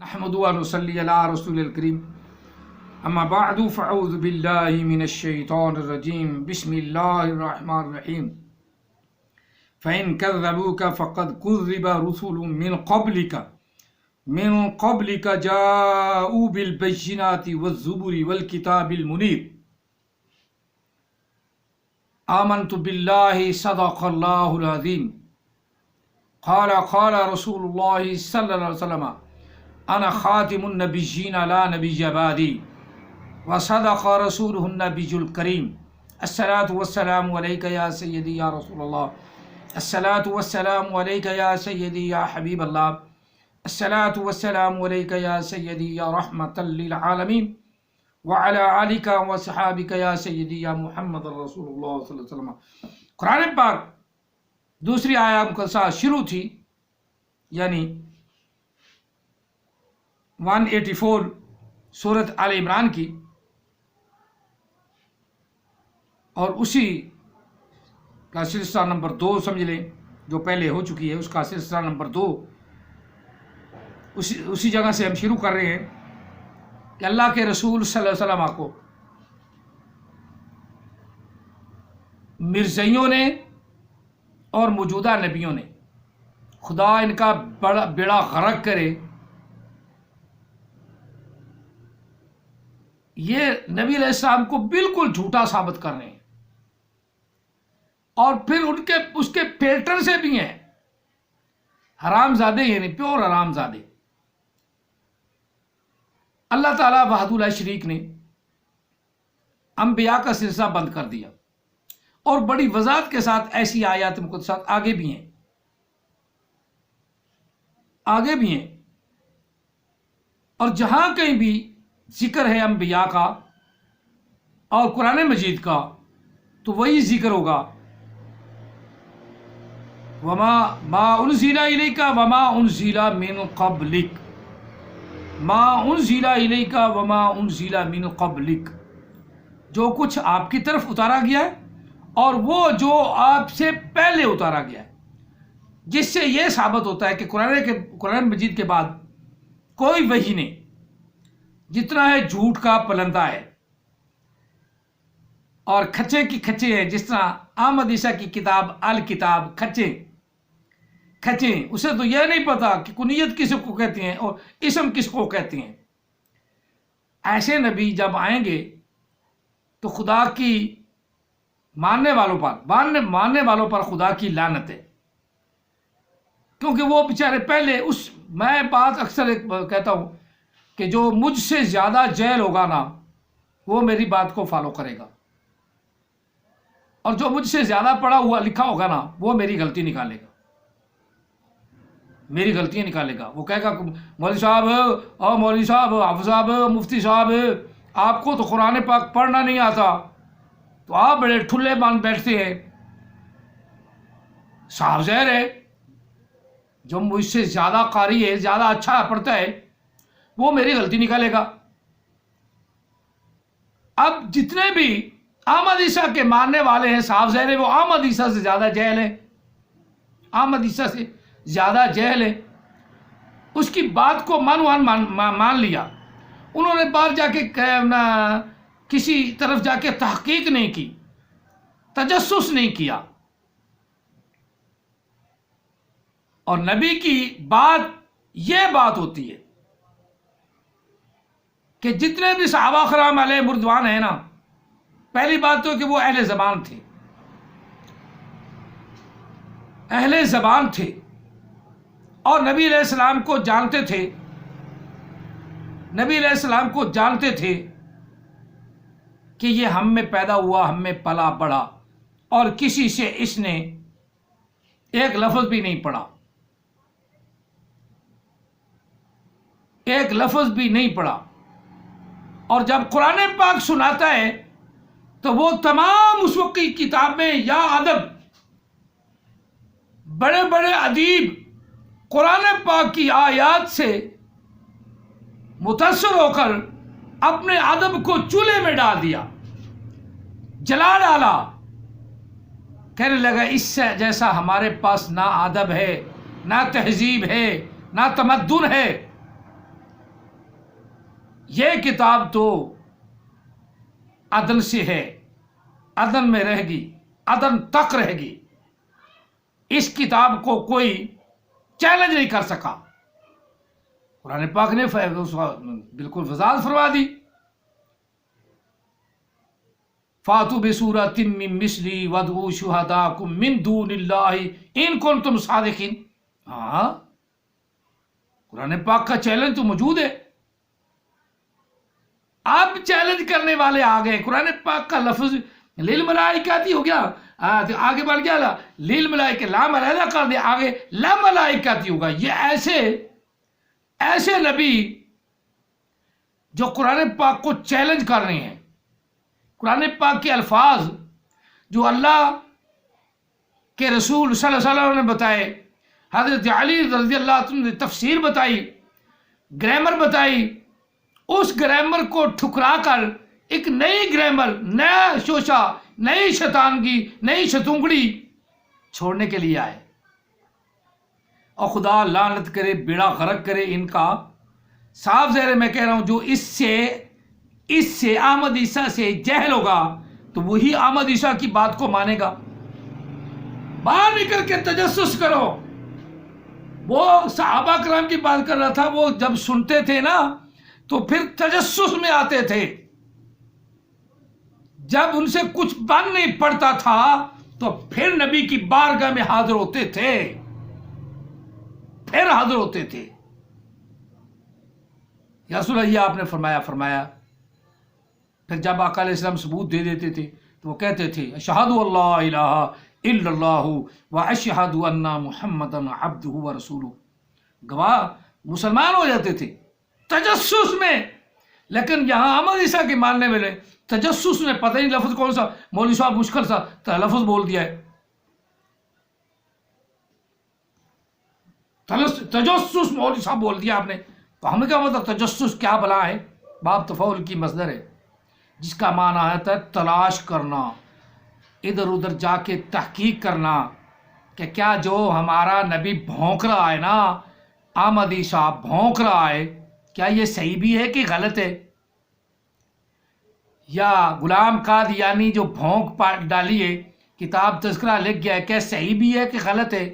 احمد و نصلی علی رسول الکریم اما بعد فاعوذ باللہ من الشیطان الرجیم بسم اللہ الرحمن الرحیم فإن كذبوك فقد كذب رسل من قبلك جاءوا بالبينات والزبر والكتاب المنير آمنت بالله صدق الله العظيم قال رسول الله صلى الله عليه وسلم أنا خاتم النبيين لا نبي بعدي وصدق رسوله النبي الكريم الصلاة والسلام عليك يا سيدي يا رسول الله الصلاة والسلام عليك يا سيدي يا حبيب الله الصلاة والسلام عليك يا سيدي يا رحمة للعالمين وعلى آلك وصحابك يا سيدي يا محمد رسول اللہ صلی اللہ علیہ وسلم۔ قرآن پاک دوسری آیت مقدسہ شروع تھی، یعنی 184 سورۃ آل عمران کی، اور اسی کا سلسلہ نمبر 2 سمجھ لیں، جو پہلے ہو چکی ہے اس کا سلسلہ نمبر 2، اسی جگہ سے ہم شروع کر رہے ہیں کہ اللہ کے رسول صلی اللہ علیہ وسلم کو مرزائیوں نے اور موجودہ نبیوں نے خدا ان کا بیڑا غرق کرے، یہ نبی علیہ السلام کو بالکل جھوٹا ثابت کر رہے ہیں، اور پھر اس کے پیٹرن سے بھی ہیں حرام زادے، یعنی پیور حرام زادے۔ اللہ تعالیٰ وحدہ لا شریک نے انبیاء کا سلسلہ بند کر دیا، اور بڑی وضاحت کے ساتھ ایسی آیات مقدسات آگے بھی ہیں، اور جہاں کہیں بھی ذکر ہے انبیاء کا اور قرآن مجید کا تو وہی ذکر ہوگا، ما انزل الیک وما انزل من قبلک، ما انزل الیک وما انزل من قبلک، جو کچھ آپ کی طرف اتارا گیا ہے اور وہ جو آپ سے پہلے اتارا گیا ہے، جس سے یہ ثابت ہوتا ہے کہ قرآن مجید کے بعد کوئی وحی نہیں، جتنا ہے جھوٹ کا پلندہ ہے اور کھچے کی کھچے ہیں، جس طرح احمد عیسیٰ کی کتاب الکتاب کھچے، اسے تو یہ نہیں پتا کہ کنیت کس کو کہتے ہیں اور اسم کس کو کہتے ہیں۔ ایسے نبی جب آئیں گے تو خدا کی ماننے والوں پر خدا کی لعنت ہے، کیونکہ وہ بیچارے پہلے میں بات اکثر کہتا ہوں کہ جو مجھ سے زیادہ جہل ہوگا نا وہ میری بات کو فالو کرے گا، اور جو مجھ سے زیادہ پڑھا ہوا لکھا ہوگا نا وہ میری غلطیاں نکالے گا، وہ کہے گا مولوی صاحب حافظ صاحب مفتی صاحب آپ کو تو قرآن پاک پڑھنا نہیں آتا، تو آپ بڑے ٹھلے مان بیٹھتے ہیں۔ صاف ظاہر ہے جو مجھ سے زیادہ قاری ہے، زیادہ اچھا پڑھتا ہے، وہ میری غلطی نکالے گا۔ اب جتنے بھی احمد عیسیٰ کے ماننے والے ہیں، صاف ظاہر ہے وہ احمد عیسیٰ سے زیادہ جہل ہے، اس کی بات کو مان لیا، انہوں نے باہر جا کے کسی طرف جا کے تحقیق نہیں کی، تجسس نہیں کیا، اور نبی کی یہ بات ہوتی ہے کہ جتنے بھی صحابہ کرام علیہ رضوان ہیں نا، پہلی بات تو کہ وہ اہل زبان تھے اور نبی علیہ السلام کو جانتے تھے کہ یہ ہم میں پیدا ہوا، ہم میں پلا بڑھا، اور کسی سے اس نے ایک لفظ بھی نہیں پڑھا، اور جب قرآن پاک سناتا ہے تو وہ تمام اس وقت کی کتابیں یا ادب، بڑے بڑے ادیب قرآن پاک کی آیات سے متاثر ہو کر اپنے ادب کو چولہے میں ڈال دیا، جلا ڈالا، کہنے لگا اس سے جیسا ہمارے پاس نہ ادب ہے، نہ تہذیب ہے، نہ تمدن ہے، یہ کتاب تو عدن سے ہے، عدن میں رہے گی، عدن تک رہے گی، اس کتاب کو کوئی چیلنج نہیں کر سکا۔ قرآن پاک نے بالکل وضاحت فرما دی، فاتوا بسورۃ من مثلہ وادعوا شہداءکم من دون اللہ ان کنتم صادقین۔ ہاں، قرآن پاک کا چیلنج تو موجود ہے، آپ چیلنج کرنے والے آ گئے۔ قرآن پاک کا لفظ للملائکۃ ہو گیا، آگے بڑھ گیا للملائکہ، لام علیحدہ کر دیا، آگے لاملائکۃ ہوگا۔ یہ ایسے نبی جو قرآن پاک کو چیلنج کر رہے ہیں، قرآن پاک کے الفاظ جو اللہ کے رسول صلی اللہ علیہ وسلم نے بتائے، حضرت علی رضی اللہ عنہ نے تفسیر بتائی، گرامر بتائی، اس گرامر کو ٹھکرا کر ایک نئی گرامر، نیا شوشہ، نئی شیطانگی، نئی شتونگڑی چھوڑنے کے لیے آئے۔ اور خدا لعنت کرے، بیڑا غرق کرے ان کا۔ صاف ظاہر میں کہہ رہا ہوں، جو اس سے احمد عیسیٰ سے جہل ہوگا تو وہی احمد عیسیٰ کی بات کو مانے گا۔ باہر نکل کے تجسس کرو۔ وہ صحابہ کرام کی بات کر رہا تھا، وہ جب سنتے تھے نا تو پھر تجسس میں آتے تھے، جب ان سے کچھ بن نہیں پڑتا تھا تو پھر نبی کی بارگاہ میں حاضر ہوتے تھے، پھر حاضر ہوتے تھے۔ یا رسول اللہ، یہ آپ نے فرمایا۔ پھر جب آقا علیہ السلام ثبوت دے دیتے تھے تو وہ کہتے تھے اشہد اللہ الہ الا اللہ واشہد ان محمدا عبدہ ورسولہ، گواہ مسلمان ہو جاتے تھے تجسس میں۔ لیکن یہاں احمد عیسیٰ کے ماننے والے تجسس میں پتہ نہیں لفظ کون سا، مولوی صاحب مشکل سا لفظ بول دیا ہے، تجسس مولوی صاحب بول دیا آپ نے، تو ہم نے کہا مطلب تجسس کیا بلا ہے؟ باب تفعول کی مصدر ہے، جس کا معنی آتا ہے تلاش کرنا، ادھر ادھر جا کے تحقیق کرنا کہ کیا جو ہمارا نبی بھونک رہا ہے نا، احمد عیسیٰ بھونک رہا ہے، کیا یہ صحیح بھی ہے کہ غلط ہے؟ یا غلام قادیانی جو بھونک ڈالی ہے، کتاب تذکرہ لکھ گیا ہے، کیا صحیح بھی ہے کہ غلط ہے؟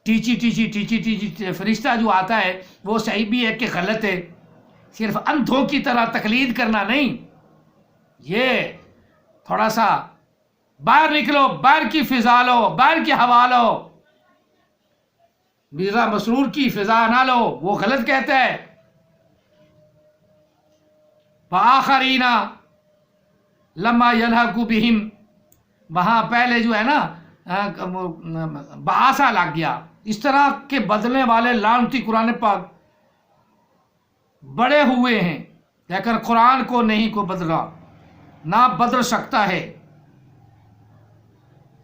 ٹیچی فرشتہ جو آتا ہے وہ صحیح بھی ہے کہ غلط ہے؟ صرف اندھوں کی طرح تقلید کرنا نہیں، یہ تھوڑا سا باہر نکلو، باہر کی فضا لو، باہر کی ہوا لو، مرزا مسرور کی فضا نہ لو، وہ غلط کہتا ہے۔ وآخرین لما یلحقوا بہم، وہاں پہلے جو ہے نا بآسا لگ گیا، اس طرح کے بدلنے والے لعنتی قرآن پاک بڑے ہوئے ہیں، لیکن قرآن کو نہیں کو بدلا، نہ بدل سکتا ہے۔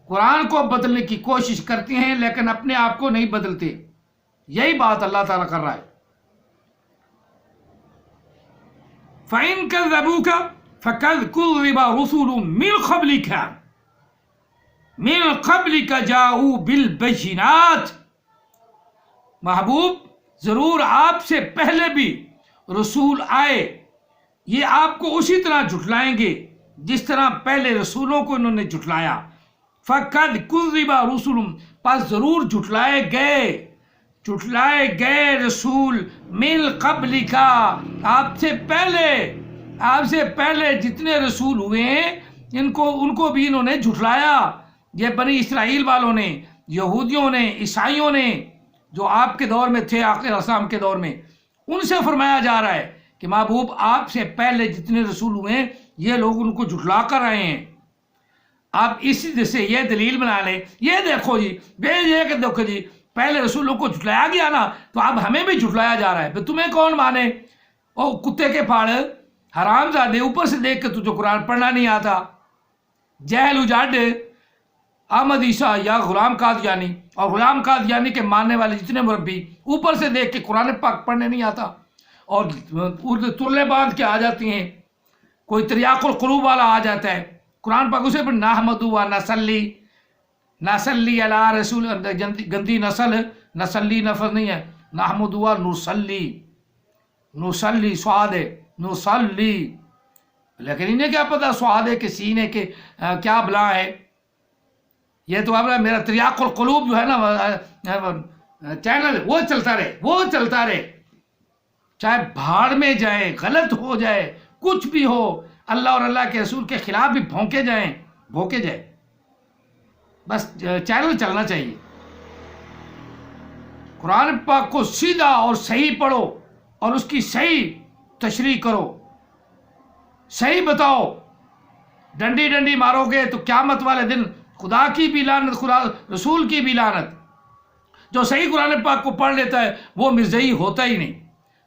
قرآن کو بدلنے کی کوشش کرتے ہیں لیکن اپنے آپ کو نہیں بدلتے، یہی بات اللہ تعالیٰ کر رہا ہے۔ فَإِن كَذَّبُوكَ فَقَدْ كُذِّبَ رُسُلٌ مِّن قَبْلِكَ جَاءُوا بِالْبَيِّنَاتِ، محبوب ضرور آپ سے پہلے بھی رسول آئے، یہ آپ کو اسی طرح جھٹلائیں گے جس طرح پہلے رسولوں کو انہوں نے جھٹلایا۔ فَقَدْ كُذِّبَ رُسُلٌ، پس ضرور جھٹلائے گئے رسول، من قبلک، آپ سے پہلے جتنے رسول ہوئے ہیں ان کو بھی انہوں نے جھٹلایا۔ یہ بنی اسرائیل والوں نے، یہودیوں نے، عیسائیوں نے، جو آپ کے دور میں تھے، آخر السلام کے دور میں، ان سے فرمایا جا رہا ہے کہ محبوب آپ سے پہلے جتنے رسول ہوئے ہیں یہ لوگ ان کو جھٹلا کر رہے ہیں۔ آپ اسی سے یہ دلیل بنا لیں، یہ دیکھو جی، کہ دیکھو جی پہلے رسولوں کو جھٹلایا گیا نا، تو اب ہمیں بھی جھٹلایا جا رہا ہے، پھر تمہیں کون مانے؟ او کتے کے پھاڑ، حرام زادے، اوپر سے دیکھ کے تجھے قرآن پڑھنا نہیں آتا، جہل اجاڈ، احمد عیسیٰ یا غلام قادیانی اور غلام قادیانی کے ماننے والے جتنے مربی، اوپر سے دیکھ کے قرآن پاک پڑھنے نہیں آتا، اور ترلے باندھ کے آ جاتی ہیں، کوئی تریاق القلوب والا آ جاتا ہے قرآن پاک اسے پر نحمدو و نصلی علی رسول، گندی نسلی نفذ نہیں ہے، نحمدو و نصلی سواد ہے، نصلی، لیکن انہیں کیا پتا سعادے کے سینے کے کیا بلا ہے. یہ تو اب میرا تریاق القلوب جو ہے نا چینل، وہ چلتا رہے، چاہے بھاڑ میں جائے، غلط ہو جائے، کچھ بھی ہو، اللہ اور اللہ کے رسول کے خلاف بھی بھونکے جائے، بس چینل چلنا چاہیے. قرآن پاک کو سیدھا اور صحیح پڑھو اور اس کی صحیح تشریح کرو، صحیح بتاؤ. ڈنڈی مارو گے تو قیامت والے دن خدا کی بھی لعنت، خدا رسول کی بھی لعنت. جو صحیح قرآن پاک کو پڑھ لیتا ہے وہ مرزئی ہوتا ہی نہیں.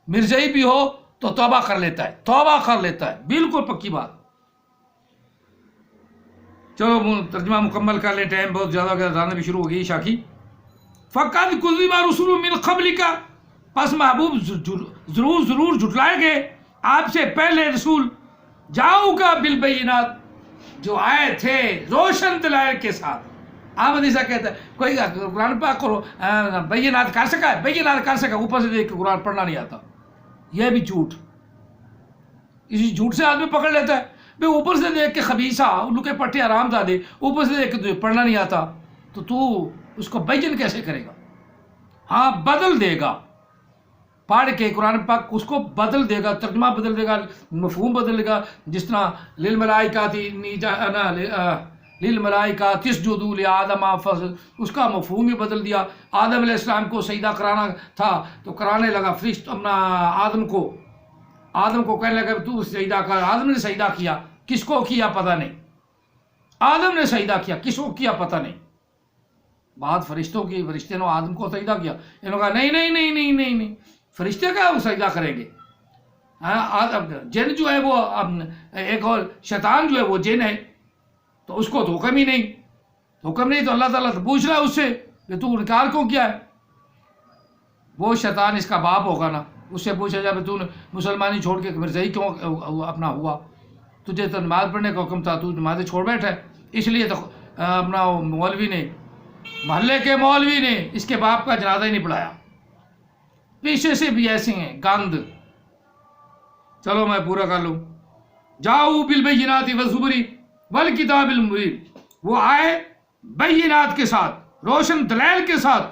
مرزئی بھی ہو تو توبہ کر لیتا ہے، بالکل پکی بات. چلو ترجمہ مکمل کر لیں، ٹائم بہت زیادہ ہو گیا، اذان بھی شروع ہو گئی شاخی. فَقَدْ كُذِّبَ رُسُلٌ مِّن قَبْلِكَ، پس محبوب ضرور جھٹلائے گئے آپ سے پہلے رسول، جاؤگا بالبینات، جو آئے تھے روشن دلائل کے ساتھ. احمد عیسیٰ کہتا ہے کوئی قرآن پاک کو بینات کر سکا ہے، اوپر سے دیکھ کے قرآن پڑھنا نہیں آتا. یہ بھی جھوٹ، اسی جھوٹ سے آدمی پکڑ لیتا ہے. بھئی اوپر سے دیکھ کے خبیثہ الو کے پٹے آرام دادے، اوپر سے دیکھ کے تجھے پڑھنا نہیں آتا تو تو اس کو بیان کیسے کرے گا؟ ہاں بدل دے گا، پڑھ کے قرآن پاک اس کو بدل دے گا، ترجمہ بدل دے گا، مفہوم بدل دے گا. جس طرح للملائکۃ اسجدوا لآدم، اس کا مفہوم ہی بدل دیا. آدم علیہ السلام کو سجدہ کرانا تھا تو کرانے لگا فرشتہ اپنا آدم کو کہنے لگا تو سجدہ کر. آدم نے سجدہ کیا، کس کو کیا پتہ نہیں. آدم نے سجدہ کیا، کس کو کیا پتہ نہیں. بعد فرشتے نے آدم کو سجدہ کیا، انہوں نے کہا نہیں، فرشتے کا وہ سجدہ کریں گے. جن جو ہے وہ ایک اور شیطان جو ہے وہ جن ہے، تو اس کو تو حکم ہی نہیں. حکم نہیں تو اللہ تعالیٰ تو پوچھ رہا ہے اس سے کہ تو انکار کیوں کیا ہے. وہ شیطان اس کا باپ ہوگا نا، اس سے پوچھا جائے تو نے مسلمانی چھوڑ کے مرزائی کیوں اپنا ہوا؟ تجھے تو نماز پڑھنے کا حکم تھا، تو نمازیں چھوڑ بیٹھا ہے. اس لیے تو اپنا محلے کے مولوی نے اس کے باپ کا جنازہ ہی نہیں پڑھایا. پیچھے سے بھی ایسے ہیں گند. چلو میں پورا کر لوں. جاؤ بالبینات والزبر والکتاب المبین، وہ آئے بینات کے ساتھ، روشن دلائل کے ساتھ،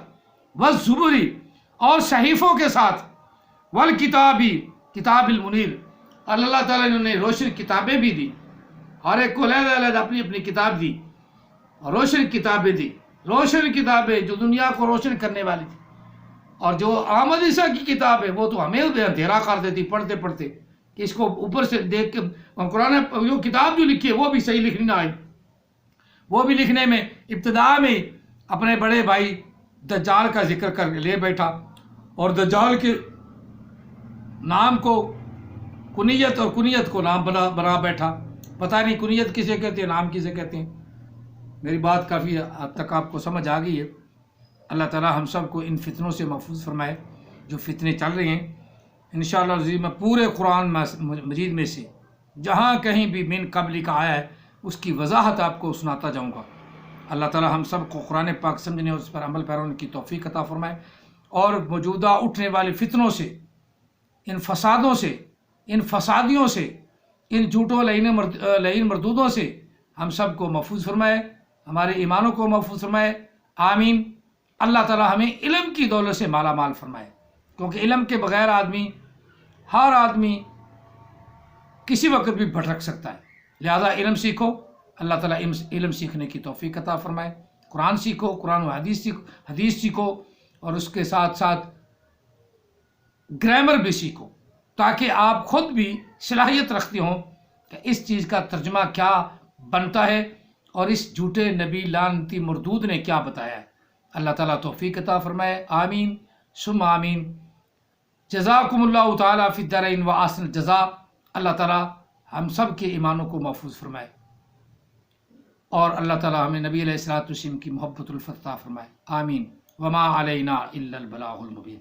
والزبری اور صحیفوں کے ساتھ، کتاب المنیر، اللہ تعالیٰ نے انہیں روشن کتابیں بھی دی. ہر ایک کو علیحدہ اپنی اپنی کتاب دی، روشن کتابیں دی، روشن کتابیں جو دنیا کو روشن کرنے والی تھی. اور جو احمد عیسیٰ کی کتاب ہے وہ تو ہمیں اندھیرا کر دیتی پڑھتے کہ اس کو اوپر سے دیکھ کے قرآن جو کتاب جو لکھی ہے وہ بھی صحیح لکھنی نہ آئی. وہ بھی لکھنے میں ابتدا میں اپنے بڑے بھائی دجال کا ذکر کر لے بیٹھا، اور دجال کے نام کو کنیت اور کنیت کو نام بنا بیٹھا. پتہ نہیں کنیت کسے کہتے ہیں، نام کسے کہتے ہیں. میری بات کافی حد تک آپ کو سمجھ آ گئی ہے. اللہ تعالی ہم سب کو ان فتنوں سے محفوظ فرمائے جو فتنے چل رہے ہیں. انشاءاللہ العزیز میں پورے قرآن مجید میں سے جہاں کہیں بھی من قبل کا آیا ہے اس کی وضاحت آپ کو سناتا جاؤں گا. اللہ تعالی ہم سب کو قرآن پاک سمجھنے اور اس پر عمل پیرا ہونے کی توفیق عطا فرمائے، اور موجودہ اٹھنے والے فتنوں سے، ان فسادوں سے، ان فسادیوں سے، ان جھوٹوں لعین مردودوں سے ہم سب کو محفوظ فرمائے، ہمارے ایمانوں کو محفوظ فرمائے. آمین. اللہ تعالی ہمیں علم کی دولت سے مالا مال فرمائے، کیونکہ علم کے بغیر ہر آدمی کسی وقت بھی بھٹک سکتا ہے. لہذا علم سیکھو. اللہ تعالیٰ علم سیکھنے کی توفیق عطا فرمائے. قرآن سیکھو، قرآن و حدیث سیکھو، اور اس کے ساتھ ساتھ گرامر بھی سیکھو، تاکہ آپ خود بھی صلاحیت رکھتے ہوں کہ اس چیز کا ترجمہ کیا بنتا ہے اور اس جھوٹے نبی لعنتی مردود نے کیا بتایا ہے. اللہ تعالیٰ توفیق عطا فرمائے. آمین ثم آمین. جزاکم اللہ تعالیٰ فی الدارین و احسن الجزاء. اللہ تعالیٰ ہم سب کے ایمانوں کو محفوظ فرمائے، اور اللہ تعالیٰ ہمیں نبی علیہ الصلوۃ والسلام کی محبت الفتح فرمائے. آمین. وما علینا الا البلاغ المبین.